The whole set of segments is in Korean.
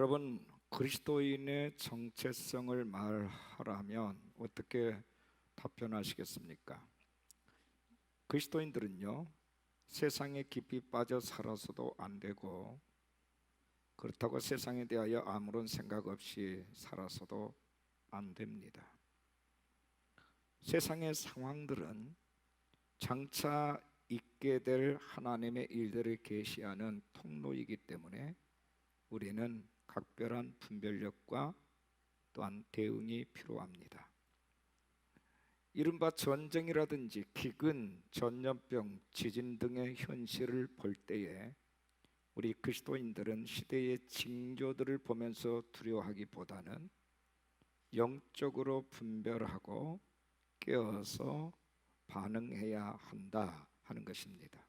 여러분, 그리스도인의 정체성을 말하라면 어떻게 답변하시겠습니까? 그리스도인들은요, 세상에 깊이 빠져 살아서도 안 되고, 그렇다고 세상에 대하여 아무런 생각 없이 살아서도 안 됩니다. 세상의 상황들은 장차 있게 될 하나님의 일들을 계시하는 통로이기 때문에 우리는 각별한 분별력과 또한 대응이 필요합니다. 이른바 전쟁이라든지 기근, 전염병, 지진 등의 현실을 볼 때에 우리 그리스도인들은 시대의 징조들을 보면서 두려워하기보다는 영적으로 분별하고 깨어서 반응해야 한다 하는 것입니다.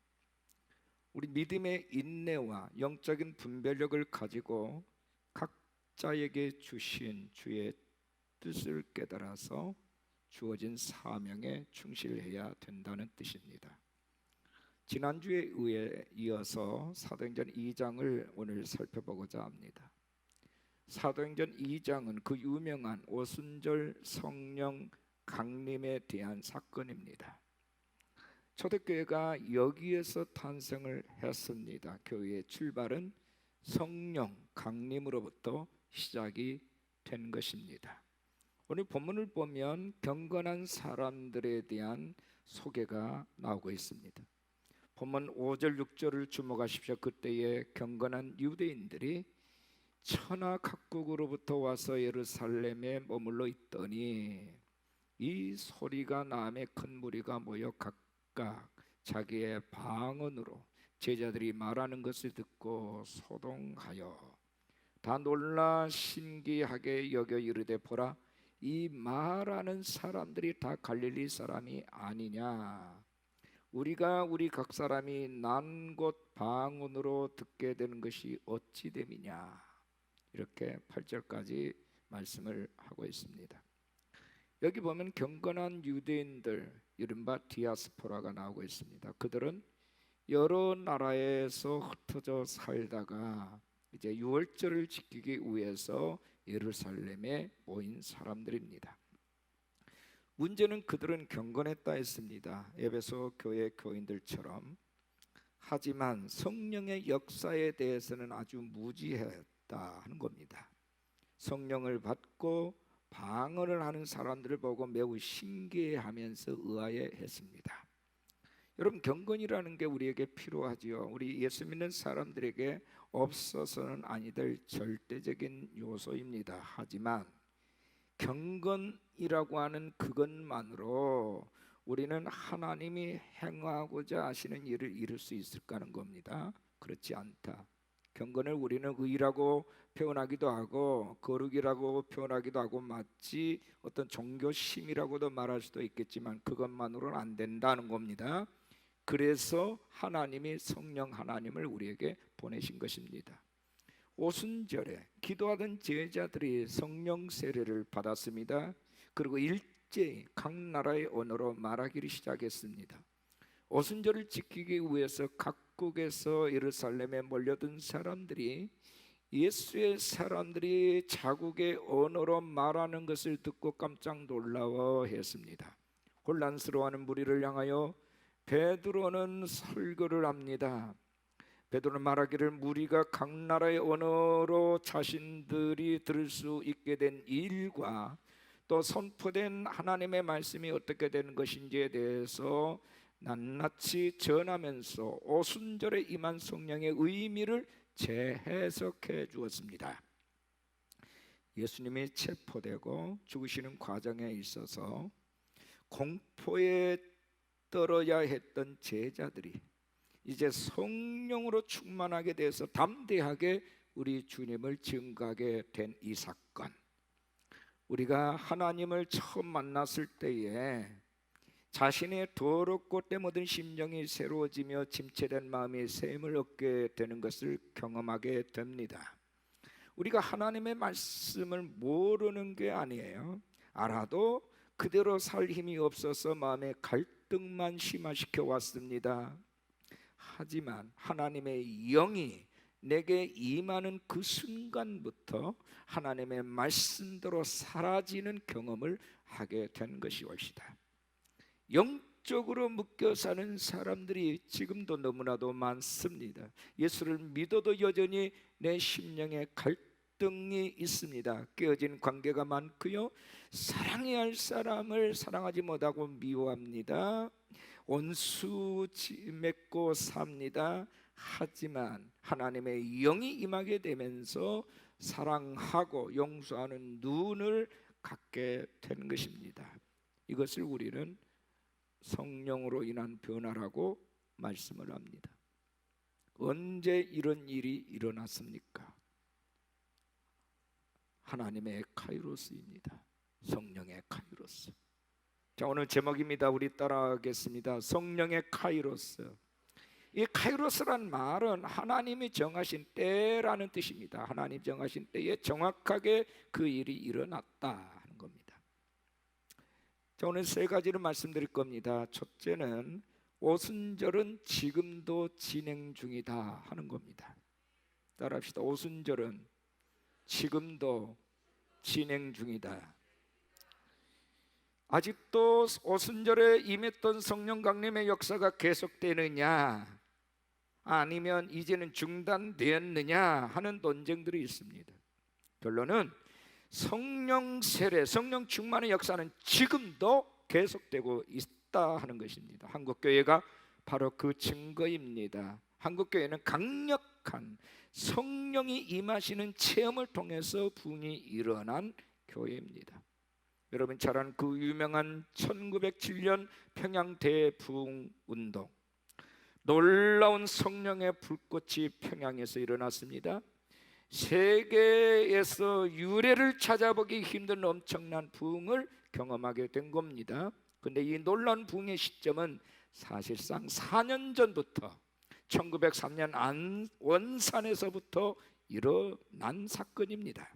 우리 믿음의 인내와 영적인 분별력을 가지고 각자에게 주신 주의 뜻을 깨달아서 주어진 사명에 충실해야 된다는 뜻입니다. 지난주에 이어서 사도행전 2장을 오늘 살펴보고자 합니다. 사도행전 2장은 그 유명한 오순절 성령 강림에 대한 사건입니다. 초대교회가 여기에서 탄생을 했습니다. 교회의 출발은 성령 강림으로부터 시작이 된 것입니다. 오늘 본문을 보면 경건한 사람들에 대한 소개가 나오고 있습니다. 본문 5절 6절을 주목하십시오. 그때에 경건한 유대인들이 천하 각국으로부터 와서 예루살렘에 머물러 있더니 이 소리가 나음에 큰 무리가 모여 각각 자기의 방언으로 제자들이 말하는 것을 듣고 소동하여 다 놀라 신기하게 여겨 이르되 보라, 이 말하는 사람들이 다 갈릴리 사람이 아니냐? 우리가 우리 각 사람이 난 곳 방언으로 듣게 되는 것이 어찌 됨이냐? 이렇게 8절까지 말씀을 하고 있습니다. 여기 보면 경건한 유대인들, 이른바 디아스포라가 나오고 있습니다. 그들은 여러 나라에서 흩어져 살다가 이제 유월절을 지키기 위해서 예루살렘에 모인 사람들입니다. 문제는 그들은 경건했다 했습니다. 에베소 교회 교인들처럼. 하지만 성령의 역사에 대해서는 아주 무지했다 하는 겁니다. 성령을 받고 방언을 하는 사람들을 보고 매우 신기해하면서 의아해했습니다. 여러분, 경건이라는 게 우리에게 필요하지요. 우리 예수 믿는 사람들에게 없어서는 아니 될 절대적인 요소입니다. 하지만 경건이라고 하는 그것만으로 우리는 하나님이 행하고자 하시는 일을 이룰 수 있을까 하는 겁니다. 그렇지 않다. 경건을 우리는 의라고 표현하기도 하고 거룩이라고 표현하기도 하고 마치 어떤 종교심이라고도 말할 수도 있겠지만 그것만으로는 안 된다는 겁니다. 그래서 하나님이 성령 하나님을 우리에게 보내신 것입니다. 오순절에 기도하던 제자들이 성령 세례를 받았습니다. 그리고 일제히 각 나라의 언어로 말하기를 시작했습니다. 오순절을 지키기 위해서 각국에서 예루살렘에 몰려든 사람들이 예수의 사람들이 자국의 언어로 말하는 것을 듣고 깜짝 놀라워했습니다. 혼란스러워하는 무리를 향하여 베드로는 설교를 합니다. 베드로는 말하기를 무리가 각 나라의 언어로 자신들이 들을 수 있게 된 일과 또 선포된 하나님의 말씀이 어떻게 되는 것인지에 대해서 낱낱이 전하면서 오순절에 임한 성령의 의미를 재해석해 주었습니다. 예수님이 체포되고 죽으시는 과정에 있어서 공포에 떨어야 했던 제자들이 이제 성령으로 충만하게 돼서 담대하게 우리 주님을 증거하게 된 이 사건, 우리가 하나님을 처음 만났을 때에 자신의 더럽고 때묻은 심령이 새로워지며 침체된 마음이 샘을 얻게 되는 것을 경험하게 됩니다. 우리가 하나님의 말씀을 모르는 게 아니에요. 알아도 그대로 살 힘이 없어서 마음의 갈등만 심화시켜 왔습니다. 하지만 하나님의 영이 내게 임하는 그 순간부터 하나님의 말씀대로 사라지는 경험을 하게 된 것이옵시다. 영적으로 묶여 사는 사람들이 지금도 너무나도 많습니다. 예수를 믿어도 여전히 내 심령에 갈등이 있습니다. 깨어진 관계가 많고요, 사랑해야 할 사람을 사랑하지 못하고 미워합니다. 원수 맺고 삽니다. 하지만 하나님의 영이 임하게 되면서 사랑하고 용서하는 눈을 갖게 되는 것입니다. 이것을 우리는 성령으로 인한 변화라고 말씀을 합니다. 언제 이런 일이 일어났습니까? 하나님의 카이로스입니다. 성령의 카이로스. 자, 오늘 제목입니다. 우리 따라하겠습니다. 성령의 카이로스. 이 카이로스란 말은 하나님이 정하신 때라는 뜻입니다. 하나님 정하신 때에 정확하게 그 일이 일어났다 하는 겁니다. 자, 오늘 세 가지를 말씀드릴 겁니다. 첫째는 오순절은 지금도 진행 중이다 하는 겁니다. 따라합시다. 오순절은 지금도 진행 중이다. 아직도 오순절에 임했던 성령 강림의 역사가 계속되느냐, 아니면 이제는 중단되었느냐 하는 논쟁들이 있습니다. 결론은 성령 세례, 성령 충만의 역사는 지금도 계속되고 있다 하는 것입니다. 한국교회가 바로 그 증거입니다. 한국교회는 강력한 성령이 임하시는 체험을 통해서 부흥이 일어난 교회입니다. 여러분 잘 아는 그 유명한 1907년 평양 대부흥 운동, 놀라운 성령의 불꽃이 평양에서 일어났습니다. 세계에서 유례를 찾아보기 힘든 엄청난 부흥을 경험하게 된 겁니다. 그런데 이 놀라운 부흥의 시점은 사실상 4년 전부터 1903년 원산에서부터 일어난 사건입니다.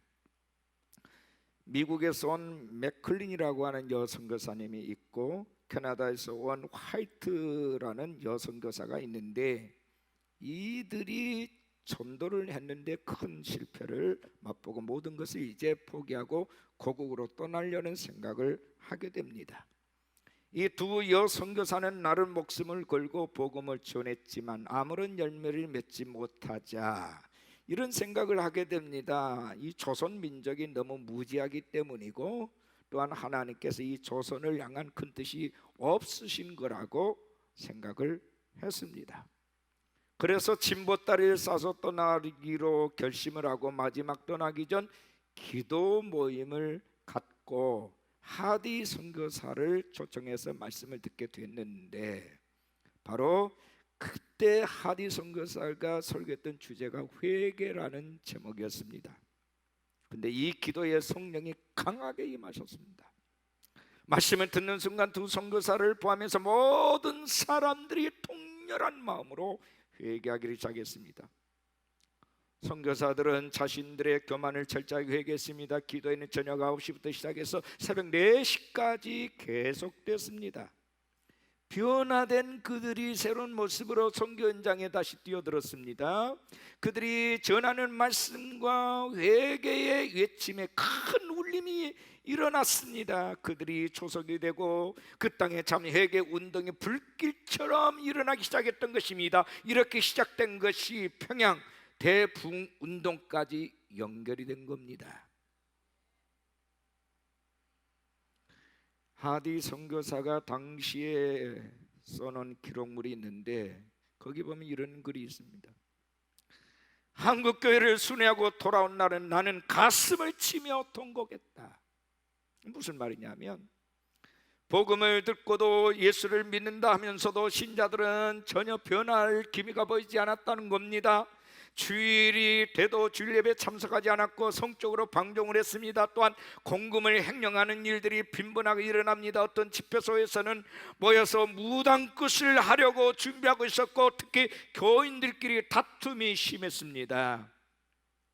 미국에서 온 맥클린이라고 하는 여선교사님이 있고 캐나다에서 온 화이트라는 여선교사가 있는데, 이들이 전도를 했는데 큰 실패를 맛보고 모든 것을 이제 포기하고 고국으로 떠나려는 생각을 하게 됩니다. 이 두 여선교사는 나름 목숨을 걸고 복음을 전했지만 아무런 열매를 맺지 못하자 이런 생각을 하게 됩니다. 이 조선 민족이 너무 무지하기 때문이고, 또한 하나님께서 이 조선을 향한 큰 뜻이 없으신 거라고 생각을 했습니다. 그래서 진보다리를 싸서 떠나기로 결심을 하고 마지막 떠나기 전 기도 모임을 갖고 하디 선교사를 초청해서 말씀을 듣게 됐는데, 바로 그때 하디 선교사가 설교했던 주제가 회개라는 제목이었습니다. 근데 이 기도에 성령이 강하게 임하셨습니다. 말씀을 듣는 순간 두 선교사를 포함해서 모든 사람들이 통렬한 마음으로 회개하기를 시작했습니다. 선교사들은 자신들의 교만을 철저하게 회개했습니다. 기도회는 저녁 9시부터 시작해서 새벽 4시까지 계속됐습니다. 변화된 그들이 새로운 모습으로 선교 현장에 다시 뛰어들었습니다. 그들이 전하는 말씀과 회개의 외침에 큰 울림이 일어났습니다. 그들이 초석이 되고 그 땅에 참 회개 운동이 불길처럼 일어나기 시작했던 것입니다. 이렇게 시작된 것이 평양 대부흥 운동까지 연결이 된 겁니다. 하디 선교사가 당시에 써놓은 기록물이 있는데 거기 보면 이런 글이 있습니다. 한국교회를 순회하고 돌아온 날은 나는 가슴을 치며 통곡했다. 무슨 말이냐면, 복음을 듣고도 예수를 믿는다 하면서도 신자들은 전혀 변할 기미가 보이지 않았다는 겁니다. 주일이 돼도 주일 예배에 참석하지 않았고 성적으로 방종을 했습니다. 또한 공금을 횡령하는 일들이 빈번하게 일어납니다. 어떤 집회소에서는 모여서 무당끝을 하려고 준비하고 있었고, 특히 교인들끼리 다툼이 심했습니다.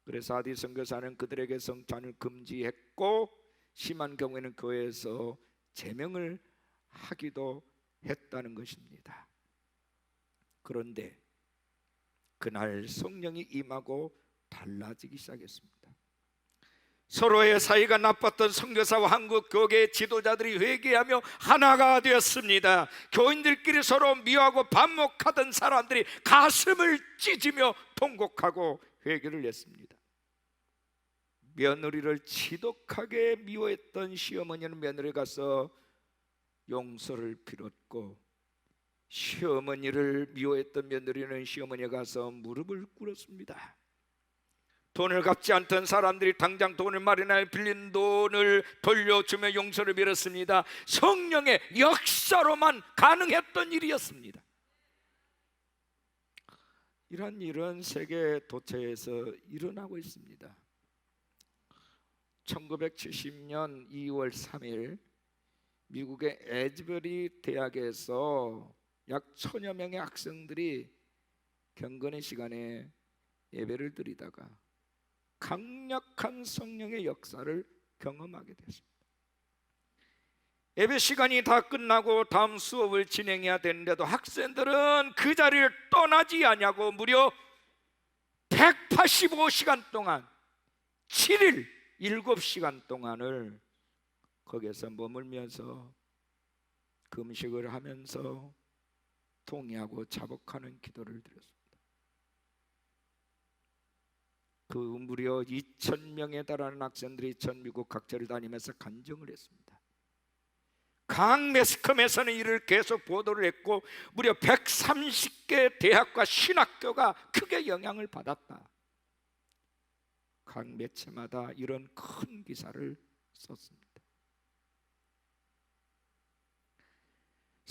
그래서 하디 선교사는 그들에게 성찬을 금지했고 심한 경우에는 교회에서 제명을 하기도 했다는 것입니다. 그런데 그날 성령이 임하고 달라지기 시작했습니다. 서로의 사이가 나빴던 선교사와 한국 교계 지도자들이 회개하며 하나가 되었습니다. 교인들끼리 서로 미워하고 반목하던 사람들이 가슴을 찢으며 통곡하고 회개를 했습니다. 며느리를 지독하게 미워했던 시어머니는 며느리 가서 용서를 빌었고, 시어머니를 미워했던 며느리는 시어머니에 가서 무릎을 꿇었습니다. 돈을 갚지 않던 사람들이 당장 돈을 마련하여 빌린 돈을 돌려주며 용서를 빌었습니다. 성령의 역사로만 가능했던 일이었습니다. 이런 일은 세계 도처에서 일어나고 있습니다. 1970년 2월 3일 미국의 에즈버리 대학에서 약 1000여 명의 학생들이 경건의 시간에 예배를 드리다가 강력한 성령의 역사를 경험하게 됐습니다. 예배 시간이 다 끝나고 다음 수업을 진행해야 되는데도 학생들은 그 자리를 떠나지 않냐고 무려 185시간 동안 7일 7시간 동안을 거기에서 머물면서 금식을 하면서 통회하고 자복하는 기도를 드렸습니다. 그 무려 2000명에 달하는 학생들이 전 미국 각지를 다니면서 간증을 했습니다. 각 매스컴에서는 이를 계속 보도를 했고 무려 130개 대학과 신학교가 크게 영향을 받았다. 각 매체마다 이런 큰 기사를 썼습니다.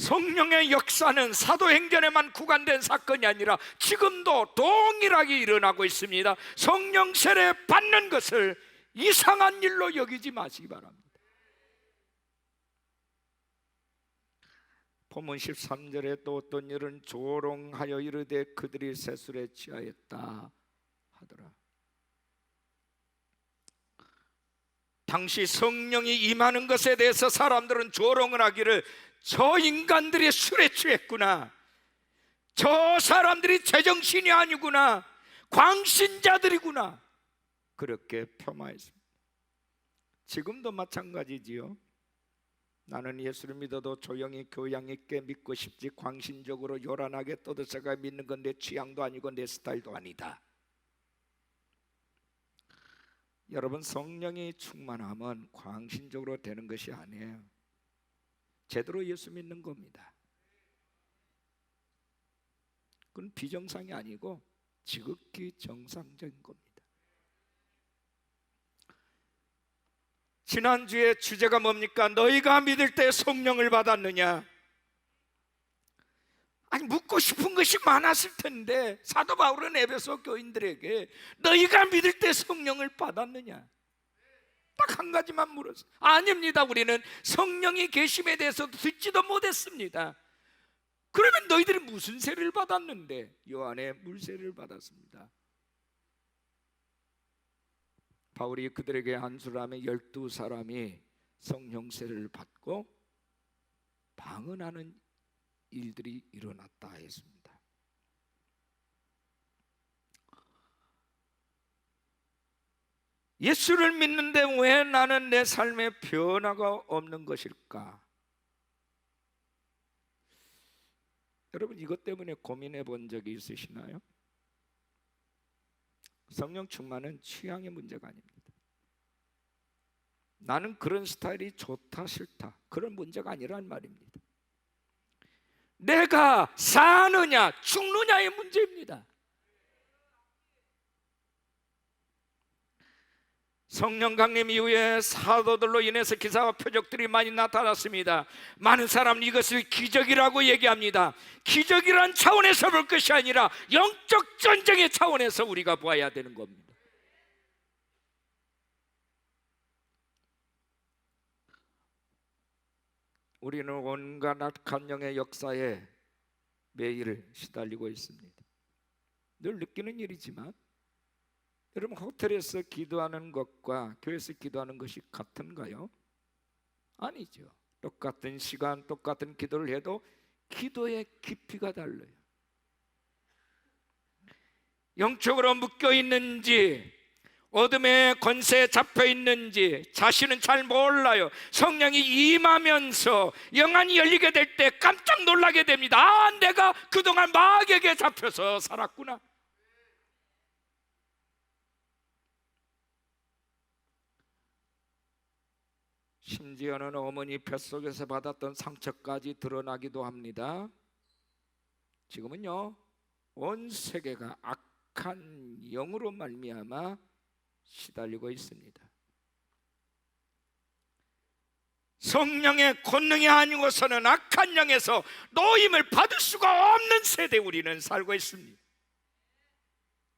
성령의 역사는 사도행전에만 구간된 사건이 아니라 지금도 동일하게 일어나고 있습니다. 성령 세례 받는 것을 이상한 일로 여기지 마시기 바랍니다. 본문 13절에 또 어떤 일은 조롱하여 이르되 그들이 세술에 취하였다 하더라. 당시 성령이 임하는 것에 대해서 사람들은 조롱을 하기를 저 인간들이 술에 취했구나, 저 사람들이 제정신이 아니구나, 광신자들이구나, 그렇게 폄하했습니다. 지금도 마찬가지지요. 나는 예수를 믿어도 조용히 교양 있게 믿고 싶지 광신적으로 요란하게 떠들어가 믿는 건 내 취향도 아니고 내 스타일도 아니다. 여러분, 성령이 충만하면 광신적으로 되는 것이 아니에요. 제대로 예수 믿는 겁니다. 그건 비정상이 아니고 지극히 정상적인 겁니다. 지난주에 주제가 뭡니까? 너희가 믿을 때 성령을 받았느냐? 아니, 묻고 싶은 것이 많았을 텐데 사도 바울은 에베소 교인들에게 너희가 믿을 때 성령을 받았느냐? 딱 한 가지만 물었어요. 아닙니다. 우리는 성령이 계심에 대해서도 듣지도 못했습니다. 그러면 너희들이 무슨 세례를 받았는데? 요한의 물세례를 받았습니다. 바울이 그들에게 안수를 하며 12사람이 성령 세례를 받고 방언하는 일들이 일어났다 했습니다. 예수를 믿는데 왜 나는 내 삶에 변화가 없는 것일까? 여러분, 이것 때문에 고민해 본 적이 있으시나요? 성령 충만은 취향의 문제가 아닙니다. 나는 그런 스타일이 좋다 싫다 그런 문제가 아니란 말입니다. 내가 사느냐 죽느냐의 문제입니다. 성령 강림 이후에 사도들로 인해서 기사와 표적들이 많이 나타났습니다. 많은 사람은 이것을 기적이라고 얘기합니다. 기적이란 차원에서 볼 것이 아니라 영적 전쟁의 차원에서 우리가 보아야 되는 겁니다. 우리는 온갖 악한 영의 역사에 매일 시달리고 있습니다. 늘 느끼는 일이지만 여러분, 호텔에서 기도하는 것과 교회에서 기도하는 것이 같은가요? 아니죠. 똑같은 시간, 똑같은 기도를 해도 기도의 깊이가 달라요. 영적으로 묶여 있는지, 어둠의 권세에 잡혀 있는지 자신은 잘 몰라요. 성령이 임하면서 영안이 열리게 될 때 깜짝 놀라게 됩니다. 아, 내가 그동안 마귀에게 잡혀서 살았구나. 심지어는 어머니 뱃속에서 받았던 상처까지 드러나기도 합니다. 지금은요, 온 세계가 악한 영으로 말미암아 시달리고 있습니다. 성령의 권능이 아니고서는 악한 영에서 노임을 받을 수가 없는 세대에 우리는 살고 있습니다.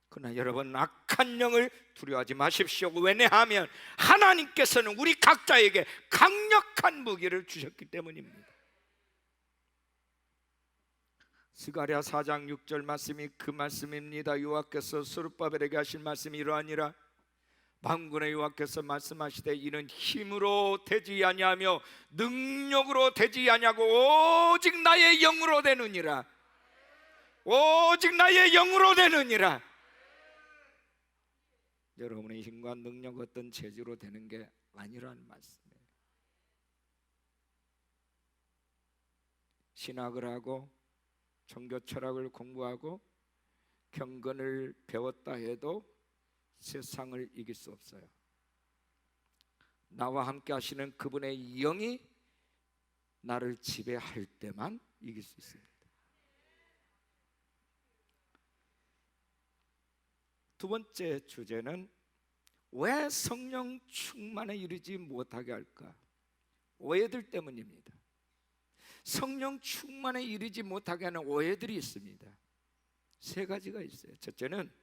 그러나 여러분, 악한 영을 두려워하지 마십시오. 왜냐하면 하나님께서는 우리 각자에게 강력한 무기를 주셨기 때문입니다. 스가랴 4장 6절 말씀이 그 말씀입니다. 여호와께서 스룹바벨에게 하신 말씀이 이러하니라. 만군의 여호와께서 말씀하시되 이는 힘으로 되지 아니하며 능력으로 되지 아니하고 오직 나의 영으로 되느니라. 오직 나의 영으로 되느니라. 여러분의 힘과 능력 어떤 재주로 되는 게 아니라는 말씀이에요. 신학을 하고 종교 철학을 공부하고 경건을 배웠다 해도 세상을 이길 수 없어요. 나와 함께 하시는 그분의 영이 나를 지배할 때만 이길 수 있습니다. 두 번째 주제는 왜 성령 충만에 이르지 못하게 할까? 오해들 때문입니다. 성령 충만에 이르지 못하게 하는 오해들이 있습니다. 세 가지가 있어요. 첫째는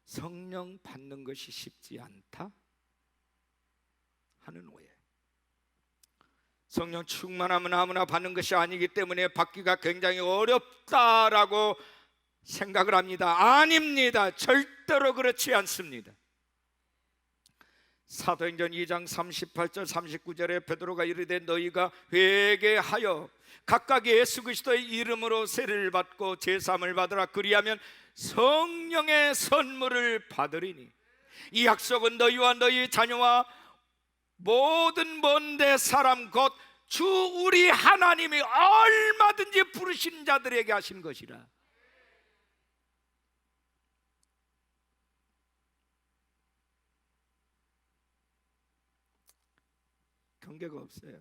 성령 받는 것이 쉽지 않다 하는 오해. 성령 충만하면 아무나 받는 것이 아니기 때문에 받기가 굉장히 어렵다라고 생각을 합니다. 아닙니다. 절대로 그렇지 않습니다. 사도행전 2장 38절 39절에 베드로가 이르되 너희가 회개하여 각각 예수 그리스도의 이름으로 세례를 받고 제사함을 받으라. 그리하면 성령의 선물을 받으리니 이 약속은 너희와 너희 자녀와 모든 먼데 사람 곧 주 우리 하나님이 얼마든지 부르신 자들에게 하신 것이라. 경계가 없어요.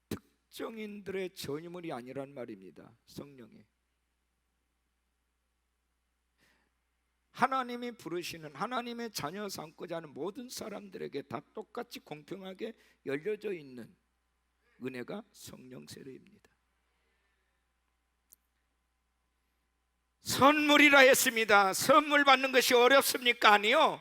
특정인들의 전유물이 아니란 말입니다. 성령이 하나님이 부르시는 하나님의 자녀 삼고자 하는 모든 사람들에게 다 똑같이 공평하게 열려져 있는 은혜가 성령 세례입니다. 선물이라 했습니다. 선물 받는 것이 어렵습니까? 아니요,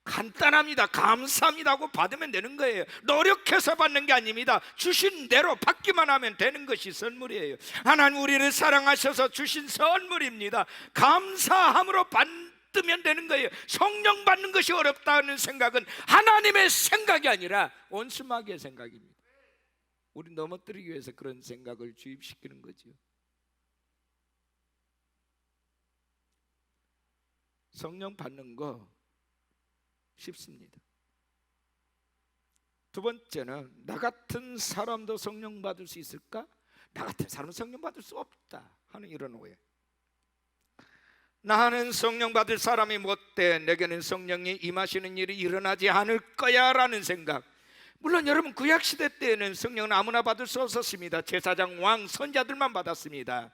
간단합니다. 감사합니다 하고 받으면 되는 거예요. 노력해서 받는 게 아닙니다. 주신 대로 받기만 하면 되는 것이 선물이에요. 하나님 우리를 사랑하셔서 주신 선물입니다. 감사함으로 받으면 되는 거예요. 성령 받는 것이 어렵다는 생각은 하나님의 생각이 아니라 원수마귀의 생각입니다. 우리 넘어뜨리기 위해서 그런 생각을 주입시키는 거죠. 성령 받는 거 쉽습니다. 두 번째는 나 같은 사람도 성령 받을 수 있을까? 나 같은 사람은 성령 받을 수 없다 하는 이런 오해. 나는 성령 받을 사람이 못돼. 내게는 성령이 임하시는 일이 일어나지 않을 거야 라는 생각. 물론 여러분 구약시대 때에는 성령은 아무나 받을 수 없었습니다. 제사장, 왕, 선자들만 받았습니다.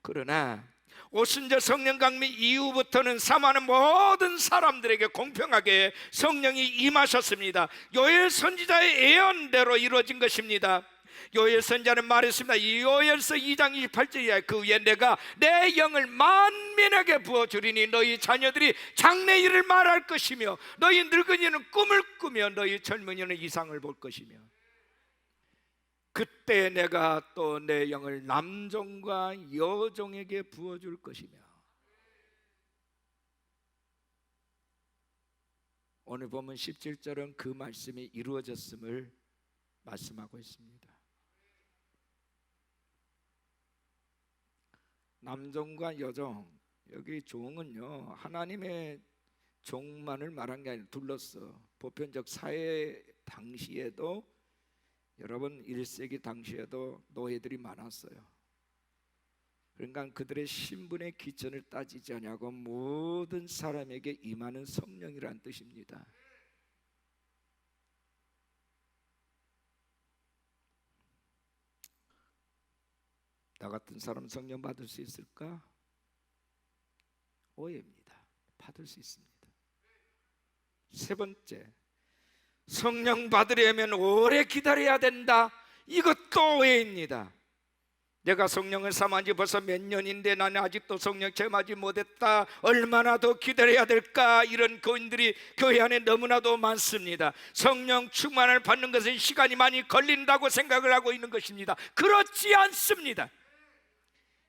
그러나 오순절 성령 강림 이후부터는 사모하는 모든 사람들에게 공평하게 성령이 임하셨습니다. 요엘 선지자의 예언대로 이루어진 것입니다. 요엘 선지자는 말했습니다. 요엘서 2장 28절에 그 위에 내가 내 영을 만민에게 부어주리니 너희 자녀들이 장래 일을 말할 것이며 너희 늙은이는 꿈을 꾸며 너희 젊은이는 이상을 볼 것이며 그때 내가 또 내 영을 남종과 여종에게 부어줄 것이며. 오늘 보면 17절은 그 말씀이 이루어졌음을 말씀하고 있습니다. 남종과 여종, 여기 종은요 하나님의 종만을 말한 게 아니라 둘러서 보편적 사회 당시에도, 여러분 1세기 당시에도 노예들이 많았어요. 그러니까 그들의 신분의 기천을 따지지 아니하고 모든 사람에게 임하는 성령이란 뜻입니다. 나 같은 사람 성령 받을 수 있을까? 오해입니다. 받을 수 있습니다. 세 번째, 성령 받으려면 오래 기다려야 된다. 이것도 오해입니다. 내가 성령을 삼은 지 벌써 몇 년인데 나는 아직도 성령 체험하지 못했다, 얼마나 더 기다려야 될까? 이런 교인들이 교회 안에 너무나도 많습니다. 성령 충만을 받는 것은 시간이 많이 걸린다고 생각을 하고 있는 것입니다. 그렇지 않습니다.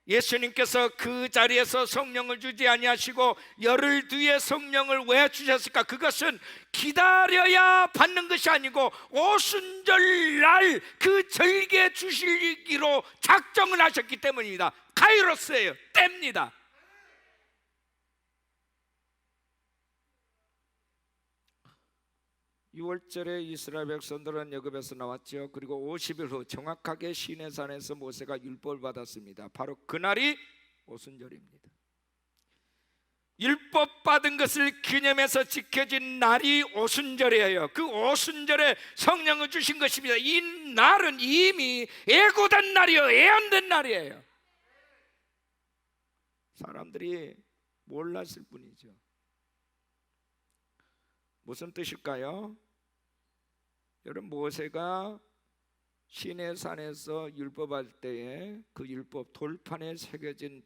예수님께서 그 자리에서 성령을 주지 아니하시고 열흘 뒤에 성령을 왜 주셨을까? 그것은 기다려야 받는 것이 아니고 오순절날 그 절기에 주시기로 작정을 하셨기 때문입니다. 카이로스예요. 때입니다. 유월절에 이스라엘 백성들은 애굽에서 나왔죠. 그리고 50일 후 정확하게 시내산에서 모세가 율법을 받았습니다. 바로 그날이 오순절입니다. 율법 받은 것을 기념해서 지켜진 날이 오순절이에요. 그 오순절에 성령을 주신 것입니다. 이 날은 이미 예고된 날이에요. 예언된 날이에요. 사람들이 몰랐을 뿐이죠. 무슨 뜻일까요? 여러분, 모세가 시내산에서 율법할 때에 그 율법, 돌판에 새겨진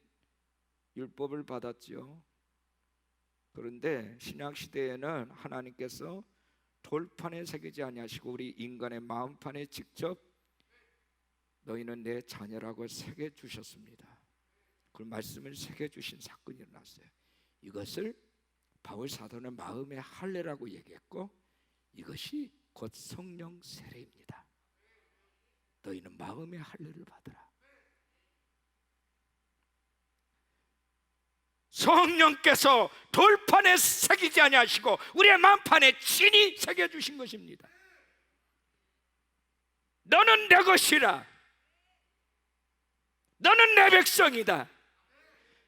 율법을 받았죠. 그런데 신약 시대에는 하나님께서 돌판에 새기지 아니하시고 우리 인간의 마음판에 직접 너희는 내 자녀라고 새겨 주셨습니다. 그 말씀을 새겨 주신 사건이 일어났어요. 이것을 바울 사도는 마음의 할례라고 얘기했고, 이것이 곧 성령 세례입니다. 너희는 마음의 할례를 받으라. 성령께서 돌판에 새기지 아니하시고 우리의 마음판에 친히 새겨주신 것입니다. 너는 내 것이라. 너는 내 백성이다.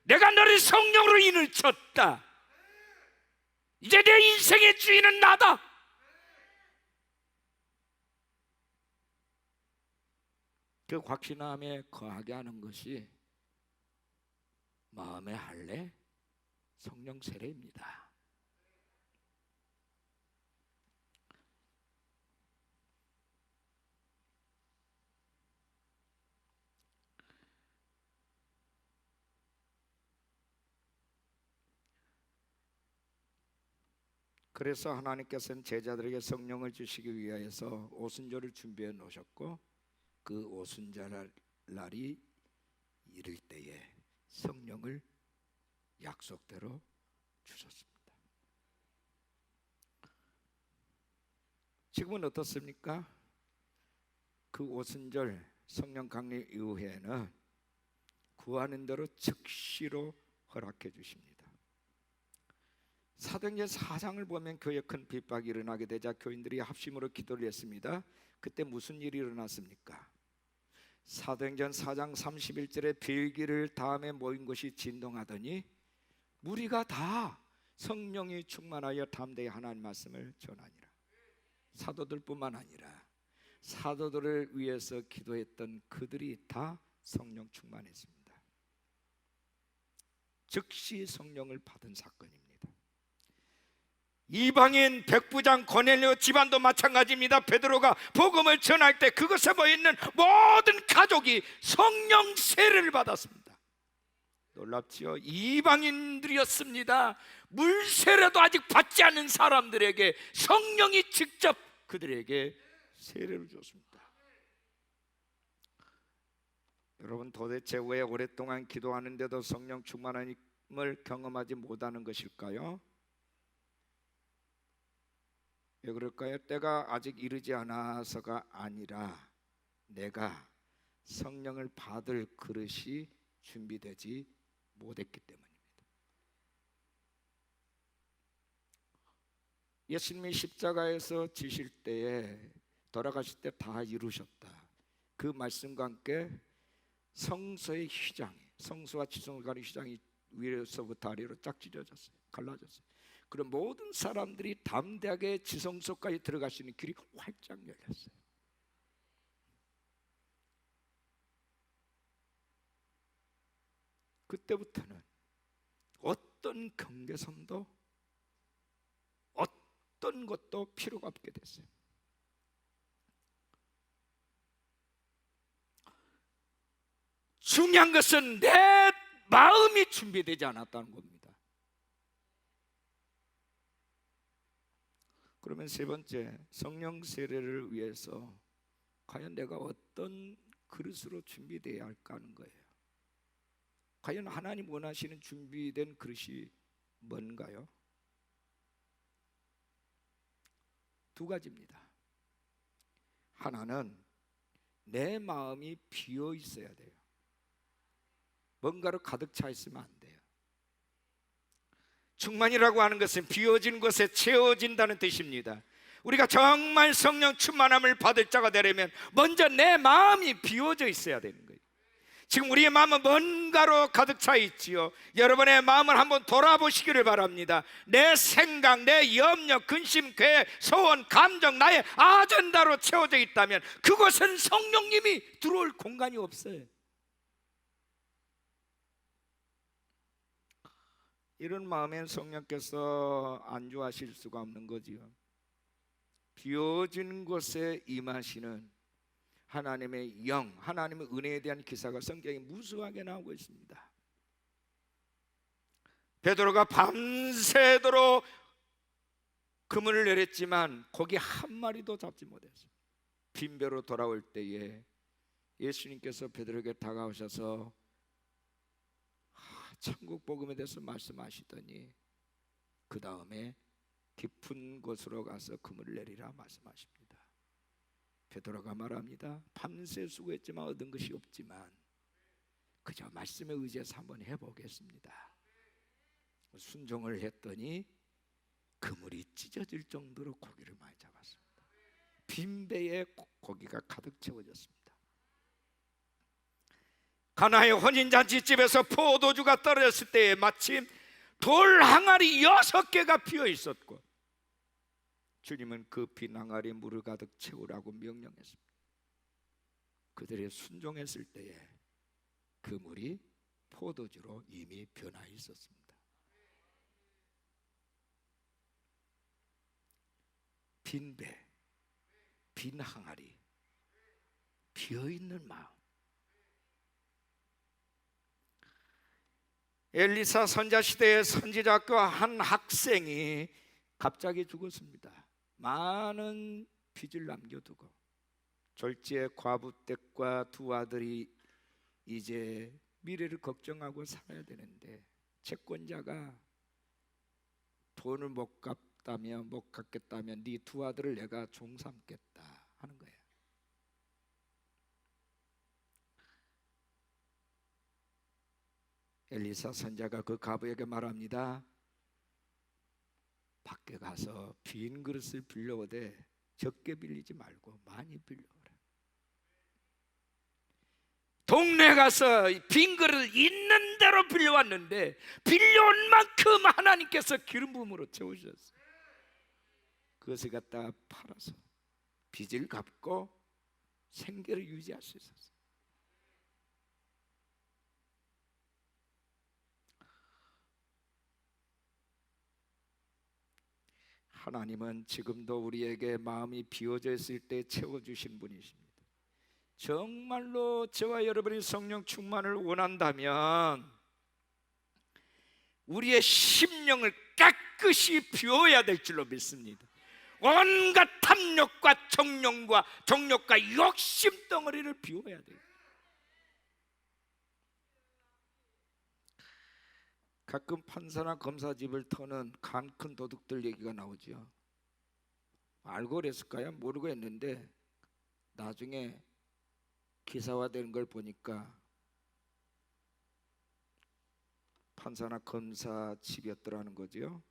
내가 너를 성령으로 인을 쳤다. 이제 내 인생의 주인은 나다. 그 확신함에 거하게 하는 것이 마음의 할례, 성령 세례입니다. 그래서 하나님께서는 제자들에게 성령을 주시기 위하여서 오순절을 준비해 놓으셨고, 그 오순절 날이 이를 때에 성령을 약속대로 주셨습니다. 지금은 어떻습니까? 그 오순절 성령 강림 이후에는 구하는 대로 즉시로 허락해 주십니다. 사도행전 4장을 보면 교회에 큰 핍박이 일어나게 되자 교인들이 합심으로 기도를 했습니다. 그때 무슨 일이 일어났습니까? 사도행전 4장 31절에 빌기를 다음에 모인 것이 진동하더니 무리가 다 성령이 충만하여 담대히 하나님 말씀을 전하니라. 사도들뿐만 아니라 사도들을 위해서 기도했던 그들이 다 성령 충만했습니다. 즉시 성령을 받은 사건입니다. 이방인 백부장 고넬료 집안도 마찬가지입니다. 베드로가 복음을 전할 때 그것에 모여있는 모든 가족이 성령 세례를 받았습니다. 놀랍지요? 이방인들이었습니다. 물 세례도 아직 받지 않은 사람들에게 성령이 직접 그들에게 세례를 줬습니다. 여러분, 도대체 왜 오랫동안 기도하는데도 성령 충만함을 경험하지 못하는 것일까요? 왜 그럴까요? 때가 아직 이르지 않아서가 아니라 내가 성령을 받을 그릇이 준비되지 못했기 때문입니다. 예수님이 십자가에서 지실 때에, 돌아가실 때 다 이루셨다, 그 말씀과 함께 성소의 휘장이, 성소와 지성을 가는 휘장이 위에서부터 아래로 쫙 찢어졌어요. 갈라졌어요. 그럼 모든 사람들이 담대하게 지성소까지 들어갈 수 있는 길이 활짝 열렸어요. 그때부터는 어떤 경계선도 어떤 것도 필요가 없게 됐어요. 중요한 것은 내 마음이 준비되지 않았다는 겁니다. 그러면 세 번째, 성령 세례를 위해서 과연 내가 어떤 그릇으로 준비되어야 할까 하는 거예요. 과연 하나님 원하시는 준비된 그릇이 뭔가요? 두 가지입니다. 하나는 내 마음이 비어 있어야 돼요. 뭔가로 가득 차 있으면 안 돼요. 충만이라고 하는 것은 비워진 것에 채워진다는 뜻입니다. 우리가 정말 성령 충만함을 받을 자가 되려면 먼저 내 마음이 비워져 있어야 되는 거예요. 지금 우리의 마음은 뭔가로 가득 차 있지요. 여러분의 마음을 한번 돌아보시기를 바랍니다. 내 생각, 내 염려, 근심, 계획, 소원, 감정, 나의 아젠다로 채워져 있다면 그것은 성령님이 들어올 공간이 없어요. 이런 마음엔 성령께서 안주하실 수가 없는 거지요. 비워진 곳에 임하시는 하나님의 영, 하나님의 은혜에 대한 기사가 성경에 무수하게 나오고 있습니다. 베드로가 밤새도록 그물을 내렸지만 고기 한 마리도 잡지 못했어요. 빈배로 돌아올 때에 예수님께서 베드로에게 다가오셔서 천국 복음에 대해서 말씀하시더니 그 다음에 깊은 곳으로 가서 그물을 내리라 말씀하십니다. 베드로가 말합니다. 밤새 수고했지만 얻은 것이 없지만 그저 말씀에 의지해서 한번 해보겠습니다. 순종을 했더니 그물이 찢어질 정도로 고기를 많이 잡았습니다. 빈배에 고기가 가득 채워졌습니다. 가나의 혼인잔치집에서 포도주가 떨어졌을 때에 마침 돌 항아리 6개가 비어 있었고 주님은 그 빈 항아리에 물을 가득 채우라고 명령했습니다. 그들이 순종했을 때에 그 물이 포도주로 이미 변화 있었습니다. 빈 배, 빈 항아리, 비어있는 마음. 엘리사 선자 시대의 선지자학교 한 학생이 갑자기 죽었습니다. 많은 빚을 남겨두고 졸지의 과부댁과 두 아들이 이제 미래를 걱정하고 살아야 되는데 채권자가 돈을 못 갚겠다면 네 두 아들을 내가 종 삼겠다 하는 거예요. 엘리사 선자가 그 과부에게 말합니다. 밖에 가서 빈 그릇을 빌려오되 적게 빌리지 말고 많이 빌려오라. 동네 가서 빈 그릇을 있는 대로 빌려왔는데 빌려온 만큼 하나님께서 기름 부음으로 채우셨어요. 그것을 갖다 팔아서 빚을 갚고 생계를 유지할 수 있었어요. 하나님은 지금도 우리에게 마음이 비워져 있을 때 채워주신 분이십니다. 정말로 저와 여러분이 성령 충만을 원한다면 우리의 심령을 깨끗이 비워야 될 줄로 믿습니다. 온갖 탐욕과 정욕과 욕심 덩어리를 비워야 돼요. 가끔 판사나 검사 집을 터는 간 큰 도둑들 얘기가 나오죠. 알고 그랬을까요? 모르고 했는데 나중에 기사화되는 걸 보니까 판사나 검사 직이었더라는 거지요.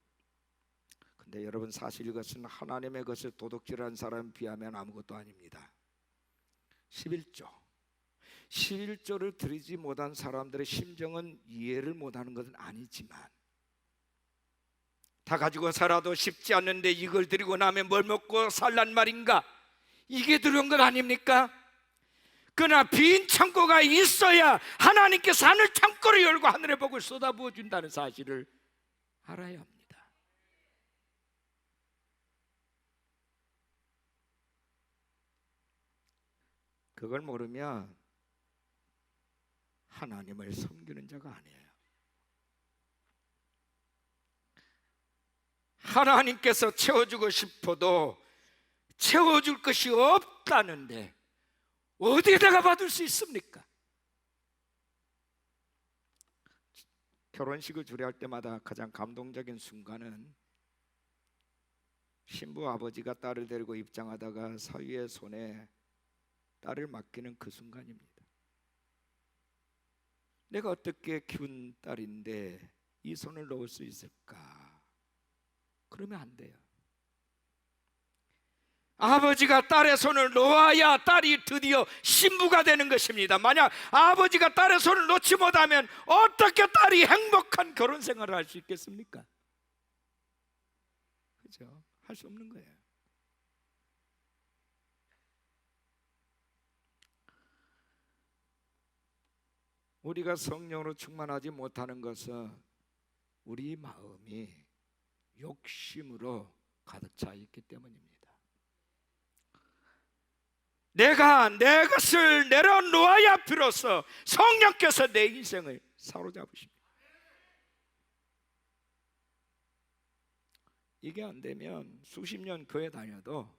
근데 여러분, 사실 이것은 하나님의 것을 도둑질한 사람에 비하면 아무것도 아닙니다. 11조를 드리지 못한 사람들의 심정은 이해를 못하는 것은 아니지만, 다 가지고 살아도 쉽지 않는데 이걸 드리고 나면 뭘 먹고 살란 말인가? 이게 두려운 것 아닙니까? 그러나 빈 창고가 있어야 하나님께서 하늘 창고를 열고 하늘의 복을 쏟아부어 준다는 사실을 알아야 합니다. 그걸 모르면 하나님을 섬기는 자가 아니에요. 하나님께서 채워주고 싶어도 채워줄 것이 없다는데 어디에다가 받을 수 있습니까? 결혼식을 주례할 때마다 가장 감동적인 순간은 신부 아버지가 딸을 데리고 입장하다가 사위의 손에 딸을 맡기는 그 순간입니다. 내가 어떻게 키운 딸인데 이 손을 놓을 수 있을까? 그러면 안 돼요. 아버지가 딸의 손을 놓아야 딸이 드디어 신부가 되는 것입니다. 만약 아버지가 딸의 손을 놓지 못하면 어떻게 딸이 행복한 결혼 생활을 할 수 있겠습니까? 그렇죠? 할 수 없는 거예요. 우리가 성령으로 충만하지 못하는 것은 우리 마음이 욕심으로 가득 차 있기 때문입니다. 내가 내 것을 내려놓아야 비로소 성령께서 내 인생을 사로잡으십니다. 이게 안 되면 수십 년 교회 다녀도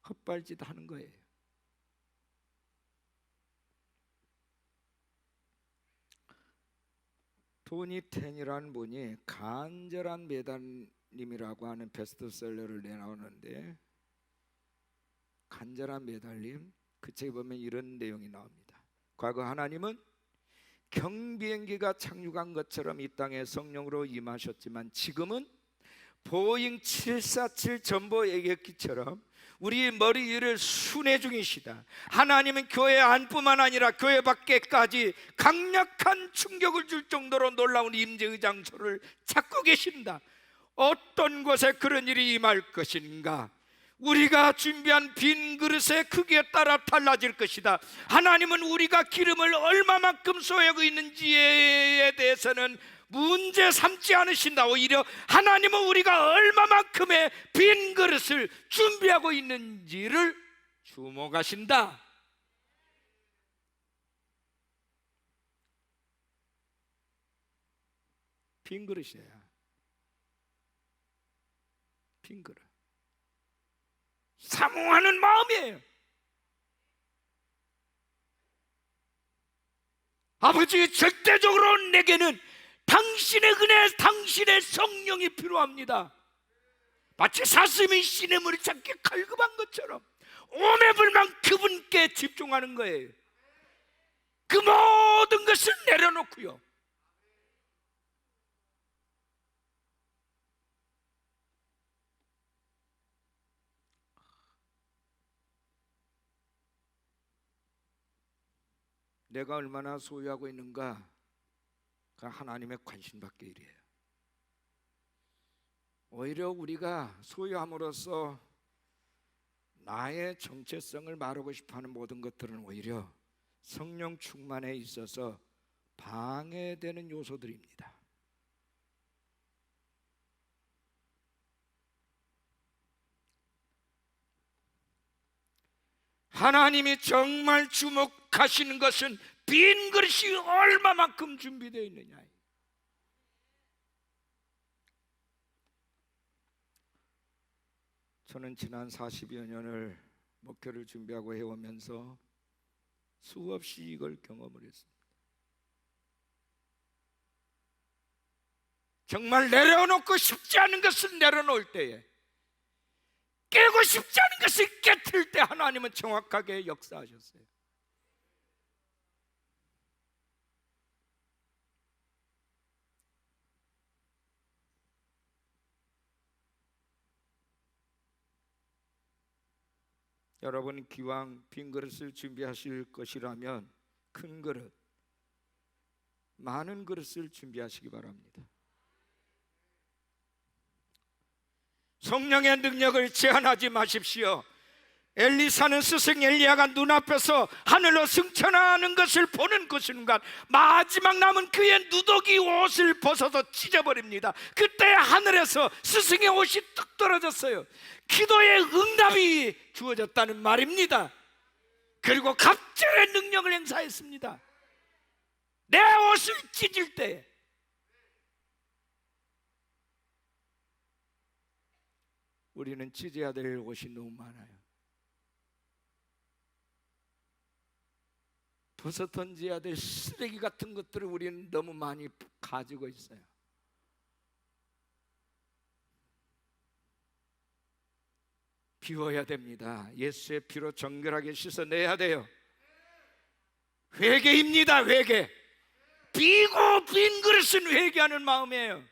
헛발짓 하는 거예요. 토니 텐이라는 분이 간절한 매달림이라고 하는 베스트셀러를 내놓았는데, 간절한 매달림, 그 책에 보면 이런 내용이 나옵니다. 과거 하나님은 경비행기가 착륙한 것처럼 이 땅에 성령으로 임하셨지만 지금은 보잉 747 전보 예격기처럼 우리 머리 위를 순회 중이시다. 하나님은 교회 안뿐만 아니라 교회 밖에까지 강력한 충격을 줄 정도로 놀라운 임재의 장소를 찾고 계신다. 어떤 곳에 그런 일이 임할 것인가? 우리가 준비한 빈 그릇의 크기에 따라 달라질 것이다. 하나님은 우리가 기름을 얼마만큼 소유하고 있는지에 대해서는 문제 삼지 않으신다. 오히려 하나님은 우리가 얼마만큼의 빈 그릇을 준비하고 있는지를 주목하신다. 빈 그릇이에요. 빈 그릇. 사모하는 마음이에요. 아버지, 절대적으로 내게는 당신의 은혜, 당신의 성령이 필요합니다. 마치 사슴이 시냇물을 찾기 갈급한 것처럼 오매불망 그분께 집중하는 거예요. 그 모든 것을 내려놓고요, 내가 얼마나 소유하고 있는가, 그 하나님의 관심밖에 일이에요. 오히려 우리가 소유함으로써 나의 정체성을 말하고 싶어하는 모든 것들은 오히려 성령 충만에 있어서 방해되는 요소들입니다. 하나님이 정말 주목하시는 것은 빈 그릇이 얼마만큼 준비되어 있느냐. 저는 지난 40여 년을 목회를 준비하고 해오면서 수없이 이걸 경험을 했습니다. 정말 내려놓고 싶지 않은 것을 내려놓을 때에, 깨고 싶지 않은 것을 깨트릴 때 하나님은 정확하게 역사하셨어요. 여러분 기왕 빈 그릇을 준비하실 것이라면 큰 그릇, 많은 그릇을 준비하시기 바랍니다. 성령의 능력을 제한하지 마십시오. 엘리사는 스승 엘리야가 눈앞에서 하늘로 승천하는 것을 보는 그 순간 마지막 남은 그의 누더기 옷을 벗어서 찢어버립니다. 그때 하늘에서 스승의 옷이 뚝 떨어졌어요. 기도의 응답이 주어졌다는 말입니다. 그리고 갑절의 능력을 행사했습니다. 내 옷을 찢을 때 우리는 찢어야 될 옷이 너무 많아요. 벗어 던져야 될 쓰레기 같은 것들을 우리는 너무 많이 가지고 있어요. 비워야 됩니다. 예수의 피로 정결하게 씻어내야 돼요. 회개입니다. 회개. 비고 빈 그릇은 회개하는 마음이에요.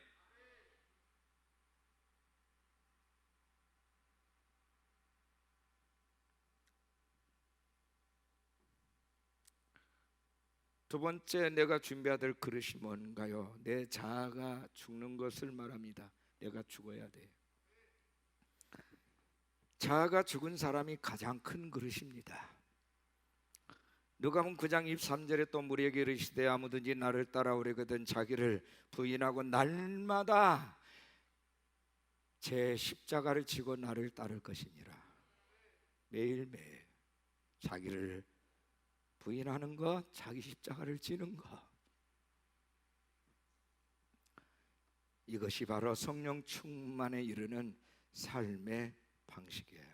두 번째 내가 준비해야 될 그릇이 뭔가요? 내 자아가 죽는 것을 말합니다. 내가 죽어야 돼요. 자아가 죽은 사람이 가장 큰 그릇입니다. 누가복음 9장 23절에 또 무리에게 이르시되 아무든지 나를 따라오려거든 자기를 부인하고 날마다 제 십자가를 지고 나를 따를 것이니라. 매일매일 자기를 부인하는 것, 자기 십자가를 지는 것, 이것이 바로 성령 충만에 이르는 삶의 방식이에요.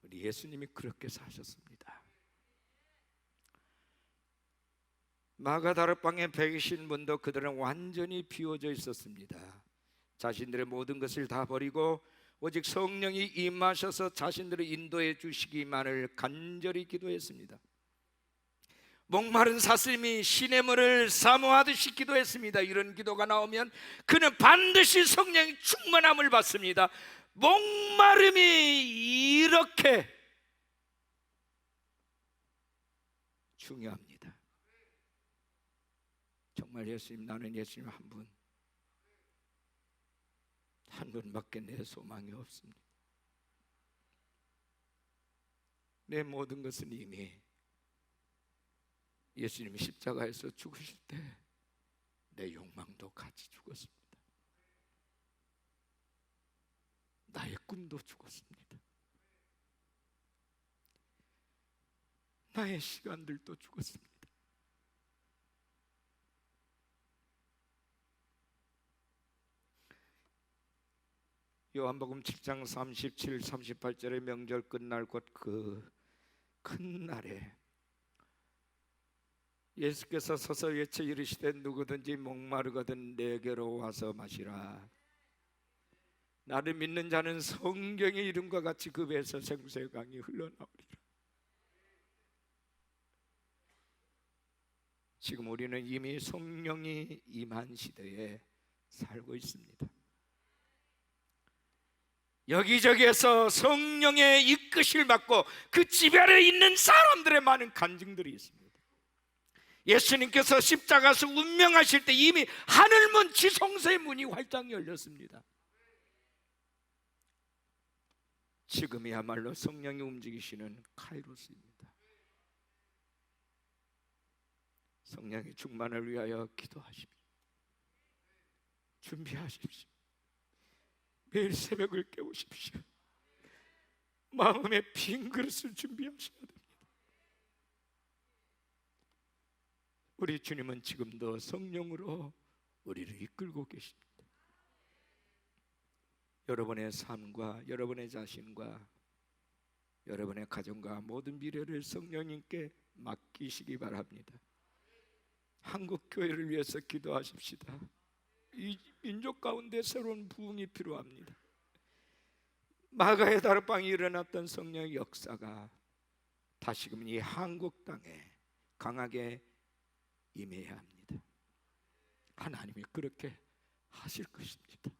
우리 예수님이 그렇게 사셨습니다. 마가다락방에 계신 분도 그들은 완전히 비워져 있었습니다. 자신들의 모든 것을 다 버리고 오직 성령이 임하셔서 자신들을 인도해 주시기만을 간절히 기도했습니다. 목마른 사슴이 시냇물을 사모하듯이 기도했습니다. 이런 기도가 나오면 그는 반드시 성령의 충만함을 받습니다. 목마름이 이렇게 중요합니다. 정말 예수님, 나는 예수님 한 분밖에 내 소망이 없습니다. 내 모든 것은 이미 예수님이 십자가에서 죽으실 때 내 욕망도 같이 죽었습니다. 나의 꿈도 죽었습니다. 나의 시간들도 죽었습니다. 요한복음 7장 37, 38절의 명절 끝날 곧 그 큰 날에 예수께서 서서 외쳐 이르시되 누구든지 목마르거든 내게로 와서 마시라. 나를 믿는 자는 성경의 이름과 같이 그 배에서 생수의 강이 흘러나오리라. 지금 우리는 이미 성령이 임한 시대에 살고 있습니다. 여기저기에서 성령의 이끄심을 받고 그 지별에 있는 사람들의 많은 간증들이 있습니다. 예수님께서 십자가에서 운명하실 때 이미 하늘문 지성소의 문이 활짝 열렸습니다. 지금이야말로 성령이 움직이시는 카이로스입니다. 성령의 충만을 위하여 기도하십시오. 준비하십시오. 매일 새벽을 깨우십시오. 마음의 빈 그릇을 준비하셔야 됩니다. 우리 주님은 지금도 성령으로 우리를 이끌고 계십니다. 여러분의 삶과 여러분의 자신과 여러분의 가정과 모든 미래를 성령님께 맡기시기 바랍니다. 한국 교회를 위해서 기도하십시다. 이 민족 가운데 새로운 부흥이 필요합니다. 마가의 다락방에 일어났던 성령의 역사가 다시금 이 한국 땅에 강하게 임해야 합니다. 하나님이 그렇게 하실 것입니다.